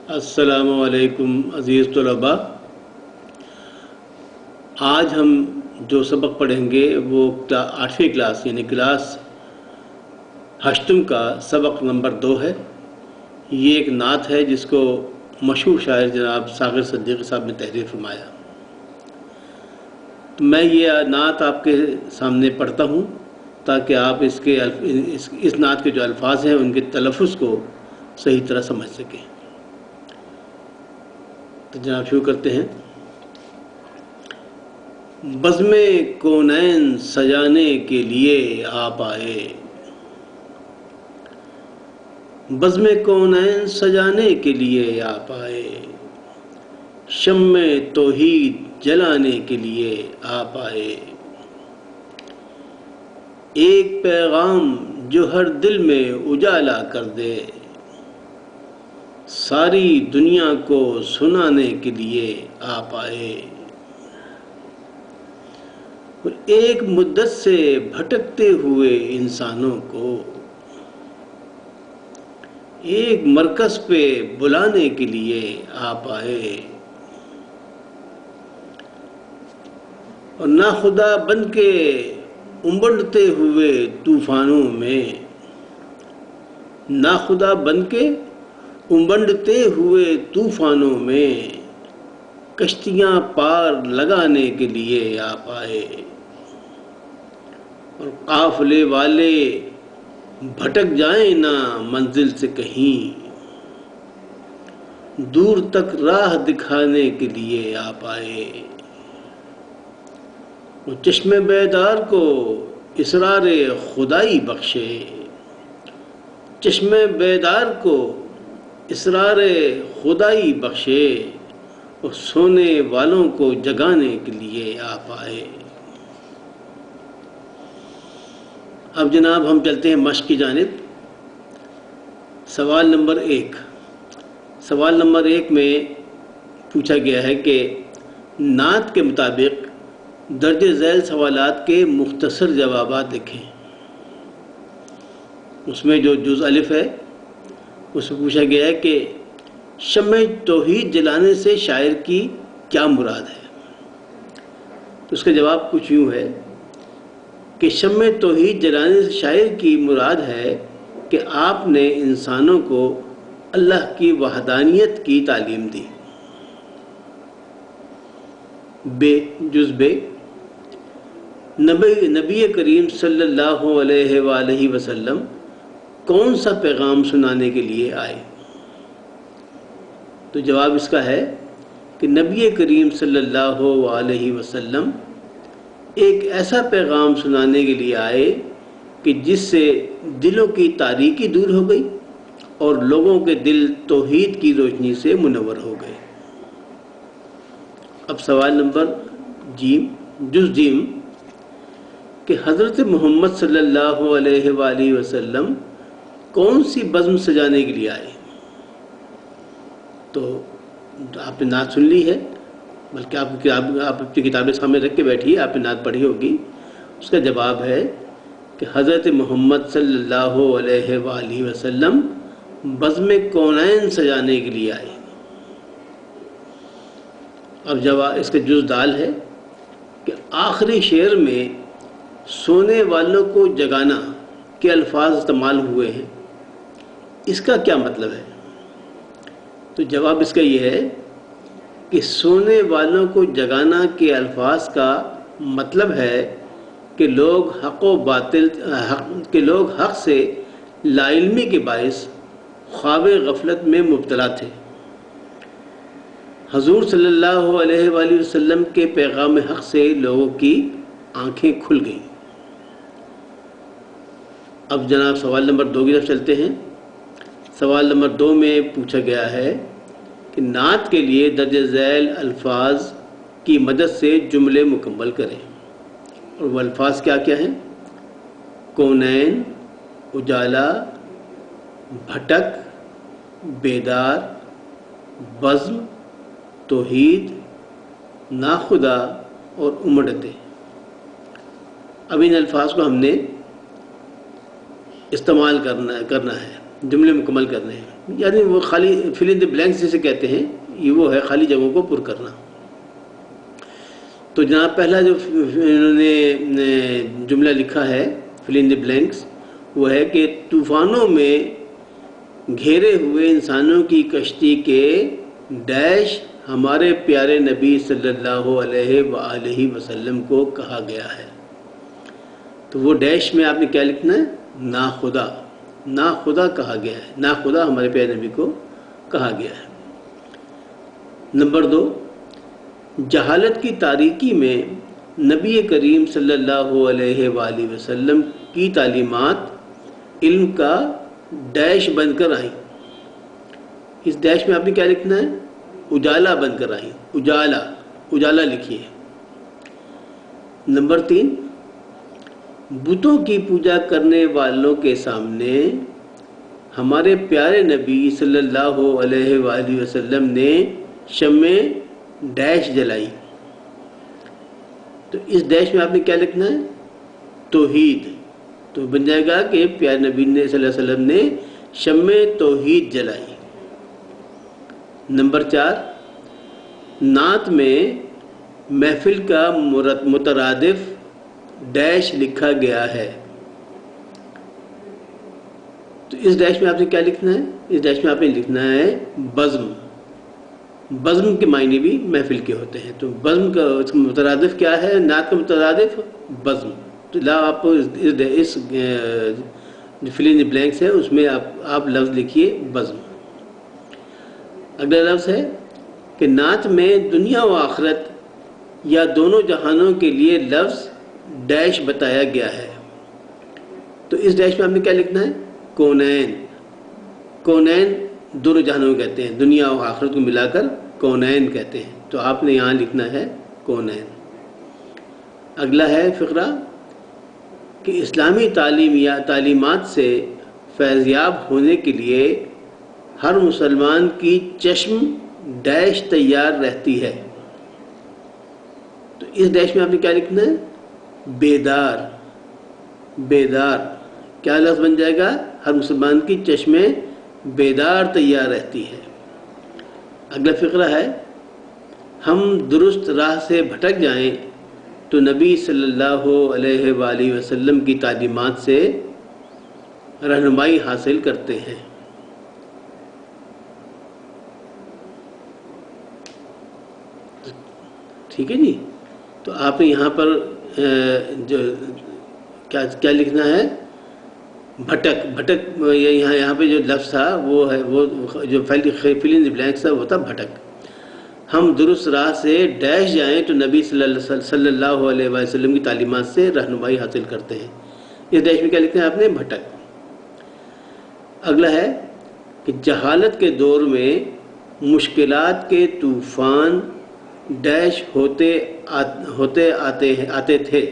السلام علیکم عزیز طلباء، آج ہم جو سبق پڑھیں گے وہ 8ویں کلاس یعنی کلاس 8 کا سبق نمبر 2 ہے۔ یہ ایک نعت ہے جس کو مشہور شاعر جناب ساغر صدیقی صاحب نے تحریر فرمایا۔ تو میں یہ نعت آپ کے سامنے پڑھتا ہوں تاکہ آپ اس نعت کے جو الفاظ ہیں ان کے تلفظ کو صحیح طرح سمجھ سکیں۔ تو جناب شروع کرتے ہیں۔ بزم کونین سجانے کے لیے آپ آئے، بزم کونین سجانے کے لیے آپ آئے، شمع توحید جلانے کے لیے آپ آئے، ایک پیغام جو ہر دل میں اجالا کر دے، ساری دنیا کو سنانے کے لیے آپ آئے، اور ایک مدت سے بھٹکتے ہوئے انسانوں کو ایک مرکز پہ بلانے کے لیے آپ آئے، اور ناخدا بن کے امبڑتے ہوئے طوفانوں میں، ناخدا بن کے امبڑتے ہوئے طوفانوں میں کشتیاں پار لگانے کے لیے آپ آئے، اور قافلے والے بھٹک جائیں نہ منزل سے کہیں، دور تک راہ دکھانے کے لیے آپ آئے، اور چشم بیدار کو اسرار خدائی بخشے، چشم بیدار کو اسرار خدائی بخشے، اور سونے والوں کو جگانے کے لیے آپ آئے۔ اب جناب ہم چلتے ہیں مشق کی جانب۔ سوال نمبر 1۔ سوال نمبر 1 میں پوچھا گیا ہے کہ نعت کے مطابق درج ذیل سوالات کے مختصر جوابات لکھیں۔ اس میں جو جز الف ہے اس میں پوچھا گیا ہے کہ شمع توحید جلانے سے شاعر کی کیا مراد ہے؟ تو اس کا جواب کچھ یوں ہے کہ شمع توحید جلانے سے شاعر کی مراد ہے کہ آپ نے انسانوں کو اللہ کی وحدانیت کی تعلیم دی۔ جز بے، نبی کریم صلی اللہ علیہ وآلہ وسلم کون سا پیغام سنانے کے لیے آئے؟ تو جواب اس کا ہے کہ نبی کریم صلی اللہ علیہ وسلم ایک ایسا پیغام سنانے کے لیے آئے کہ جس سے دلوں کی تاریکی دور ہو گئی اور لوگوں کے دل توحید کی روشنی سے منور ہو گئے۔ اب سوال نمبر جز جیم کہ حضرت محمد صلی اللہ علیہ وآلہ وسلم کون سی بزم سجانے کے لیے آئے؟ تو آپ نے نعت سن لی ہے، بلکہ آپ اپنی کتابیں سامنے رکھ کے بیٹھیے، آپ نے نعت پڑھی ہوگی۔ اس کا جواب ہے کہ حضرت محمد صلی اللہ علیہ وآلہ وسلم بزم کونین سجانے کے لیے آئے۔ اب جواب اس کا جز دال ہے کہ آخری شعر میں سونے والوں کو جگانا کے الفاظ استعمال ہوئے ہیں، اس کا کیا مطلب ہے؟ تو جواب اس کا یہ ہے کہ سونے والوں کو جگانا کے الفاظ کا مطلب ہے کہ لوگ حق سے لا علمی کے باعث خواب غفلت میں مبتلا تھے۔ حضور صلی اللہ علیہ وآلہ وسلم کے پیغام حق سے لوگوں کی آنکھیں کھل گئیں۔ اب جناب سوال نمبر 2 کی طرف چلتے ہیں۔ سوال نمبر 2 میں پوچھا گیا ہے کہ نعت کے لیے درج ذیل الفاظ کی مدد سے جملے مکمل کریں، اور وہ الفاظ کیا کیا ہیں؟ کونین، اجالا، بھٹک، بیدار، بزم، توحید، ناخدا اور امڑتے۔ اب ان الفاظ کو ہم نے استعمال کرنا ہے، جملے مکمل کرنے ہیں۔ یعنی وہ خالی فل ان دی بلینکس جسے کہتے ہیں، یہ وہ ہے خالی جگہوں کو پر کرنا۔ تو جناب پہلا جو انہوں نے جملہ لکھا ہے فل ان دی بلینکس، وہ ہے کہ طوفانوں میں گھیرے ہوئے انسانوں کی کشتی کے ڈیش ہمارے پیارے نبی صلی اللہ علیہ وآلہ وسلم کو کہا گیا ہے۔ تو وہ ڈیش میں آپ نے کیا لکھنا ہے؟ ناخدا، ناخدا کہا گیا ہے، ناخدا ہمارے پیارے نبی کو کہا گیا ہے۔ نمبر 2، جہالت کی تاریکی میں نبی کریم صلی اللہ علیہ وآلہ وسلم کی تعلیمات علم کا ڈیش بن کر آئیں۔ اس ڈیش میں آپ نے کیا لکھنا ہے؟ اجالا بن کر آئیں، اجالا، اجالا لکھیے۔ نمبر 3، بتوں کی پوجا کرنے والوں کے سامنے ہمارے پیارے نبی صلی اللہ علیہ وآلہ وسلم نے شمع ڈیش جلائی۔ تو اس ڈیش میں آپ نے کیا لکھنا ہے؟ توحید۔ تو بن جائے گا کہ پیارے نبی نے صلی اللہ علیہ وسلم نے شمع توحید جلائی۔ نمبر 4، نعت میں محفل کا مترادف ڈیش لکھا گیا ہے۔ تو اس ڈیش میں آپ نے کیا لکھنا ہے؟ اس ڈیش میں آپ نے لکھنا ہے بزم۔ بزم کے معنی بھی محفل کے ہوتے ہیں، تو بزم کا مترادف کیا ہے؟ نعت کا مترادف بزم۔ تو آپ اس فل ان دی بلینکس ہے اس میں آپ لفظ لکھیے بزم۔ اگلا لفظ ہے کہ نعت میں دنیا و آخرت یا دونوں جہانوں کے لیے لفظ ڈیش بتایا گیا ہے۔ تو اس ڈیش میں آپ نے کیا لکھنا ہے؟ کونین۔ کونین دونوں جہانوں کو کہتے ہیں، دنیا و آخرت کو ملا کر کونین کہتے ہیں، تو آپ نے یہاں لکھنا ہے کونین۔ اگلا ہے فقرہ کہ اسلامی تعلیمات سے فیضیاب ہونے کے لیے ہر مسلمان کی چشم ڈیش تیار رہتی ہے۔ تو اس ڈیش میں آپ نے کیا لکھنا ہے؟ بیدار۔ بیدار کیا لفظ بن جائے گا؟ ہر مسلمان کی چشمیں بیدار تیار رہتی ہے۔ اگلا فقرہ ہے ہم درست راہ سے بھٹک جائیں تو نبی صلی اللہ علیہ وآلہ وسلم کی تعلیمات سے رہنمائی حاصل کرتے ہیں۔ ٹھیک ہے جی، تو آپ نے یہاں پر جو کیا لکھنا ہے؟ بھٹک۔ بھٹک یہاں پہ جو لفظ تھا وہ ہے، وہ جو فل ان دی بلینکس تھا وہ تھا بھٹک۔ ہم درست راہ سے ڈیش جائیں تو نبی صلی اللہ علیہ وسلم کی تعلیمات سے رہنمائی حاصل کرتے ہیں۔ اس ڈیش میں کیا لکھنا ہے آپ نے؟ بھٹک۔ اگلا ہے کہ جہالت کے دور میں مشکلات کے طوفان ڈیش ہوتے آتے تھے۔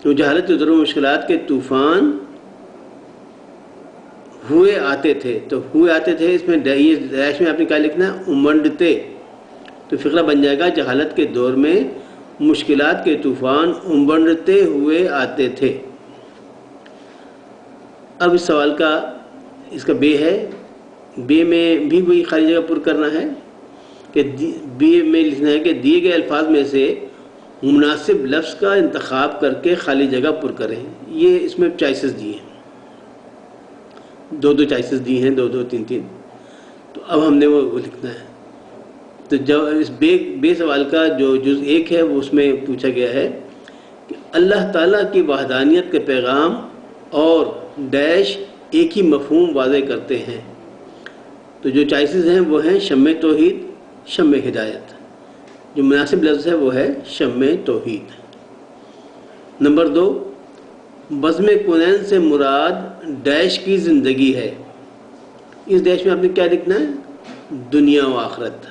تو جہالت کے دور میں مشکلات کے طوفان ہوئے آتے تھے، تو ہوئے آتے تھے اس میں ڈیش میں آپ نے کیا لکھنا ہے؟ امنڈتے۔ تو فقرہ بن جائے گا جہالت کے دور میں مشکلات کے طوفان امنڈتے ہوئے آتے تھے۔ اب اس سوال کا اس کا بے ہے، بے میں بھی وہی خالی جگہ پر کرنا ہے کہ بے میں لکھنا ہے کہ دیے گئے الفاظ میں سے مناسب لفظ کا انتخاب کر کے خالی جگہ پر کریں۔ یہ اس میں چوائسز دیے ہیں، دو چوائسز دی ہیں، دو تین۔ تو اب ہم نے وہ لکھنا ہے۔ تو جب اس بے سوال کا جو جز 1 ہے وہ اس میں پوچھا گیا ہے کہ اللہ تعالیٰ کی وحدانیت کے پیغام اور ڈیش ایک ہی مفہوم واضح کرتے ہیں۔ تو جو چوائسز ہیں وہ ہیں شمع توحید، شمع ہدایت۔ جو مناسب لفظ ہے وہ ہے شمع توحید۔ نمبر 2، بزم کونین سے مراد ڈیش کی زندگی ہے۔ اس ڈیش میں آپ نے کیا لکھنا ہے؟ دنیا و آخرت۔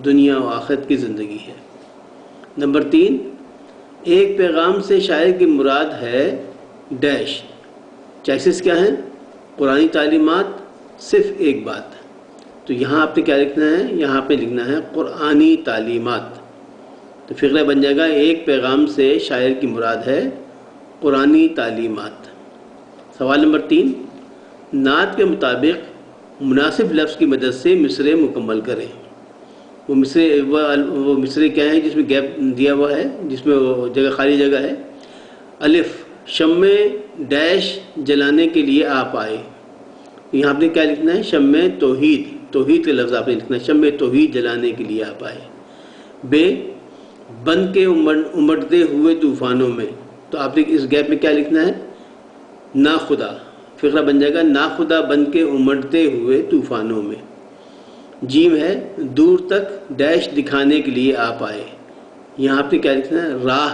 دنیا و آخرت کی زندگی ہے۔ نمبر 3، ایک پیغام سے شاعر کی مراد ہے ڈیش۔ چوائسز کیا ہیں؟ قرآنی تعلیمات، صرف ایک بات۔ تو یہاں آپ نے کیا لکھنا ہے؟ یہاں پہ لکھنا ہے قرآنی تعلیمات۔ تو فقرہ بن جائے گا ایک پیغام سے شاعر کی مراد ہے قرآنی تعلیمات۔ سوال نمبر 3، نعت کے مطابق مناسب لفظ کی مدد سے مصرع مکمل کریں۔ وہ مصرع کیا ہے جس میں گیپ دیا ہوا ہے، جس میں وہ جگہ خالی جگہ ہے؟ الف، شمع ڈیش جلانے کے لیے آپ آئے۔ یہاں آپ نے کیا لکھنا ہے؟ شمع توحید، توحید کا لفظ آپ نے لکھنا ہے، شمع توحید جلانے کے لیے آپ آئے۔ بے، بن کے امڑتے ہوئے طوفانوں میں، تو آپ نے اس گیپ میں کیا لکھنا ہے؟ نا خدا، فقرہ بن جائے گا نا خدا بن کے امڑتے ہوئے طوفانوں میں۔ جیم ہے، دور تک ڈیش دکھانے کے لیے آپ آئے۔ یہاں آپ نے کیا لکھنا ہے؟ راہ،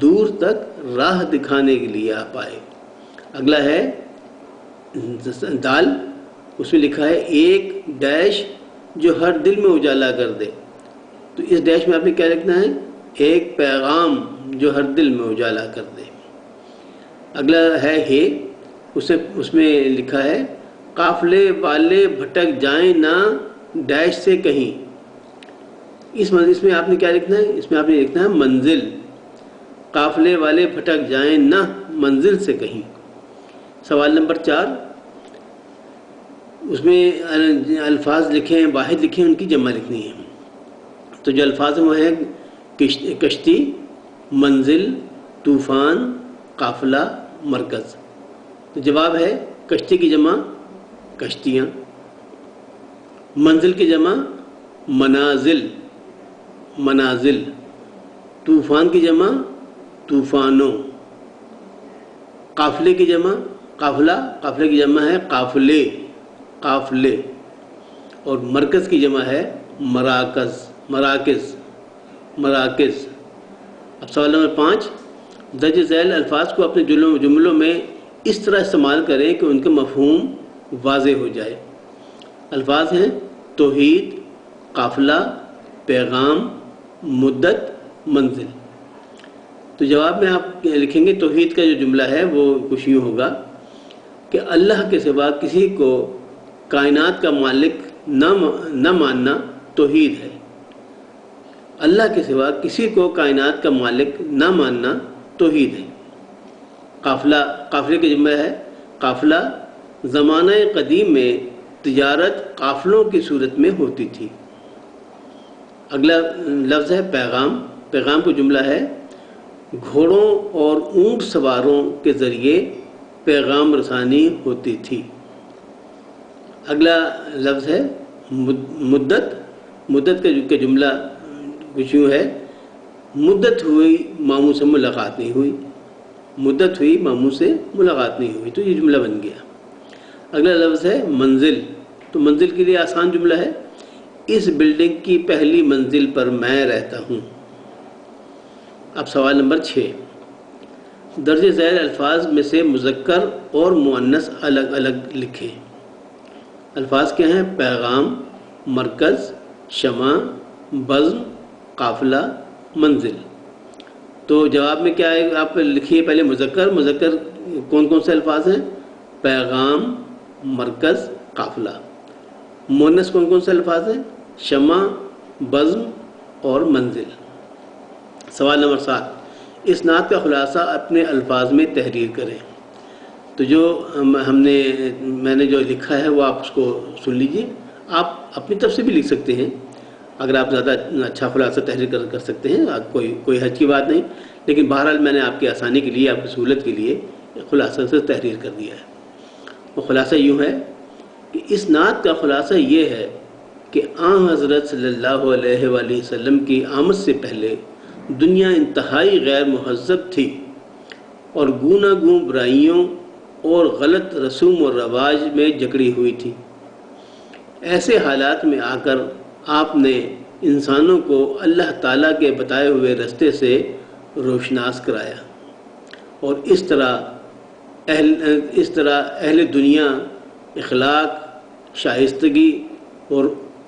دور تک راہ دکھانے کے لیے آپ آئے۔ اگلا ہے دال، اس میں لکھا ہے ایک ڈیش جو ہر دل میں اجالا کر دے، تو اس ڈیش میں آپ نے کیا لکھنا ہے؟ ایک پیغام جو ہر دل میں اجالا کر دے۔ اگلا ہے ہے، اس میں لکھا ہے قافلے والے بھٹک جائیں نہ ڈیش سے کہیں۔ اس میں آپ نے کیا لکھنا ہے؟ اس میں آپ نے لکھنا ہے منزل، قافلے والے بھٹک جائیں نہ منزل سے کہیں۔ سوال نمبر 4، اس میں الفاظ لکھے ہیں، واحد لکھے ہیں، ان کی جمع لکھنی ہے۔ تو جو الفاظ ہیں وہ ہیں کشتی، منزل، طوفان، قافلہ، مرکز۔ تو جواب ہے کشتی کی جمع کشتیاں، منزل کی جمع منازل، منازل، طوفان کی جمع طوفانوں، قافلے کی جمع قافلہ، قافلے کی جمع ہے قافلے، قافلے، اور مرکز کی جمع ہے مراکز، مراکز، مراکز۔ اب سوال نمبر 5، درج ذیل الفاظ کو اپنے جملوں میں اس طرح استعمال کریں کہ ان کا مفہوم واضح ہو جائے۔ الفاظ ہیں توحید، قافلہ، پیغام، مدت، منزل۔ تو جواب میں آپ لکھیں گے توحید کا جو جملہ ہے وہ کچھ یوں ہوگا کہ اللہ کے سوا کسی کو کائنات کا مالک نہ ماننا توحید ہے۔ اللہ کے سوا کسی کو کائنات کا مالک نہ ماننا توحید ہے۔ قافلہ، قافلے کی جمع ہے قافلہ، زمانہ قدیم میں تجارت قافلوں کی صورت میں ہوتی تھی۔ اگلا لفظ ہے پیغام، پیغام کو جملہ ہے گھوڑوں اور اونٹ سواروں کے ذریعے پیغام رسانی ہوتی تھی۔ اگلا لفظ ہے مدت، مدت کا جملہ کچھ یوں ہے مدت ہوئی ماموں سے ملاقات نہیں ہوئی، مدت ہوئی ماموں سے ملاقات نہیں ہوئی، تو یہ جملہ بن گیا۔ اگلا لفظ ہے منزل، تو منزل کے لیے آسان جملہ ہے اس بلڈنگ کی پہلی منزل پر میں رہتا ہوں۔ اب سوال نمبر 6، درج ذیل الفاظ میں سے مذکر اور مؤنث الگ الگ لکھیں۔ الفاظ کیا ہیں؟ پیغام، مرکز، شمع، بزم، قافلہ، منزل۔ تو جواب میں کیا ہے؟ آپ لکھیے پہلے مذکر، مذکر کون کون سے الفاظ ہیں؟ پیغام، مرکز، قافلہ۔ مؤنث کون کون سے الفاظ ہیں؟ شمع، بزم اور منزل۔ سوال نمبر 7، اس نعت کا خلاصہ اپنے الفاظ میں تحریر کریں۔ تو جو میں نے جو لکھا ہے وہ آپ اس کو سن لیجئے، آپ اپنی طرف سے بھی لکھ سکتے ہیں اگر آپ زیادہ اچھا خلاصہ تحریر کر سکتے ہیں، کوئی حرج کی بات نہیں، لیکن بہرحال میں نے آپ کی آسانی کے لیے، آپ کی سہولت کے لیے خلاصہ سے تحریر کر دیا ہے۔ وہ خلاصہ یوں ہے کہ اس نعت کا خلاصہ یہ ہے کہ آن حضرت صلی اللہ علیہ وآلہ وسلم کی آمد سے پہلے دنیا انتہائی غیر مہذب تھی اور گونا گوں برائیوں اور غلط رسوم و رواج میں جکڑی ہوئی تھی۔ ایسے حالات میں آ کر آپ نے انسانوں کو اللہ تعالیٰ کے بتائے ہوئے رستے سے روشناس کرایا، اور اس طرح اہل دنیا اخلاق، شائستگی اور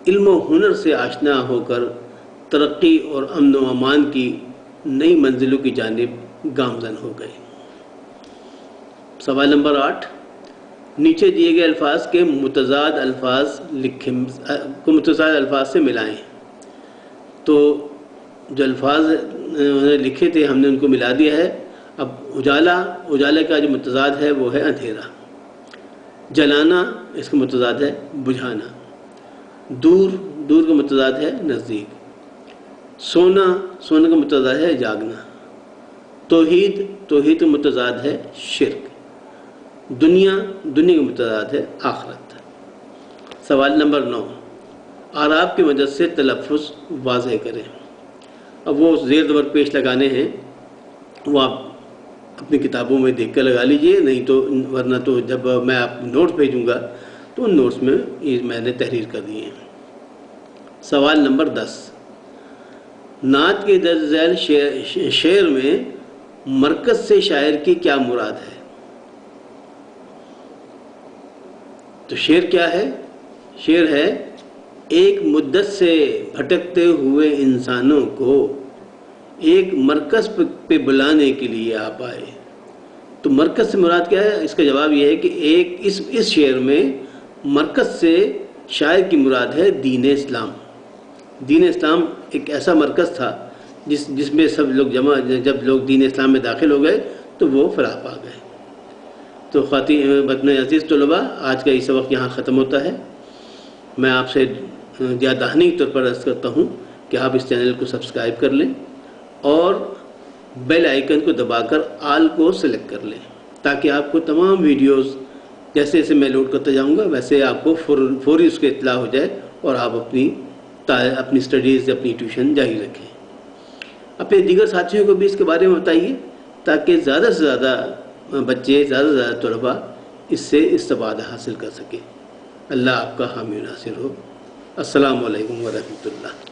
علم و ہنر سے آشنا ہو کر ترقی اور امن و امان کی نئی منزلوں کی جانب گامزن ہو گئے۔ سوال نمبر 8، نیچے دیے گئے الفاظ کے متضاد الفاظ سے ملائیں۔ تو جو الفاظ لکھے تھے ہم نے ان کو ملا دیا ہے۔ اب اجالے کا جو متضاد ہے وہ ہے اندھیرا۔ جلانا اس کا متضاد ہے بجھانا، دور دور کا متضاد ہے نزدیک، سونا سونے کا متضاد ہے جاگنا، توحید توحید کا متضاد ہے شرک، دنیا دنیا کا متضاد ہے آخرت۔ سوال نمبر 9، اعراب کی مدد سے تلفظ واضح کریں۔ اب وہ زیر زبر پیش لگانے ہیں، وہ آپ اپنی کتابوں میں دیکھ کر لگا لیجئے، نہیں تو ورنہ تو جب میں آپ نوٹس بھیجوں گا تو ان نوٹس میں یہ میں نے تحریر کر دیے ہیں۔ سوال نمبر 10، نعت کے درج ذیل شعر میں مرکز سے شاعر کی کیا مراد ہے؟ تو شعر کیا ہے؟ شعر ہے ایک مدت سے بھٹکتے ہوئے انسانوں کو ایک مرکز پہ بلانے کے لیے آپ آئے۔ تو مرکز سے مراد کیا ہے؟ اس کا جواب یہ ہے کہ اس شعر میں مرکز سے شاعر کی مراد ہے دین اسلام۔ دین اسلام ایک ایسا مرکز تھا جس میں سب لوگ جب لوگ دین اسلام میں داخل ہو گئے تو وہ فلاح پا گئے۔ تو وطن عزیز طلباء، آج کا یہ سبق یہاں ختم ہوتا ہے۔ میں آپ سے دہانی طور پر عرض کرتا ہوں کہ آپ اس چینل کو سبسکرائب کر لیں اور بیل آئیکن کو دبا کر آل کو سلیکٹ کر لیں، تاکہ آپ کو تمام ویڈیوز جیسے جیسے میں لوڈ کرتا جاؤں گا ویسے آپ کو فوری اس کی اطلاع ہو جائے اور آپ اپنی اسٹڈیز اپنی ٹیوشن جاری رکھیں۔ اپنے دیگر ساتھیوں کو بھی اس کے بارے میں بتائیے تاکہ زیادہ سے زیادہ بچے، زیادہ سے زیادہ طلباء اس سے استفادہ حاصل کر سکیں۔ اللہ آپ کا حامی و ناصر ہو۔ السلام علیکم ورحمۃ اللہ۔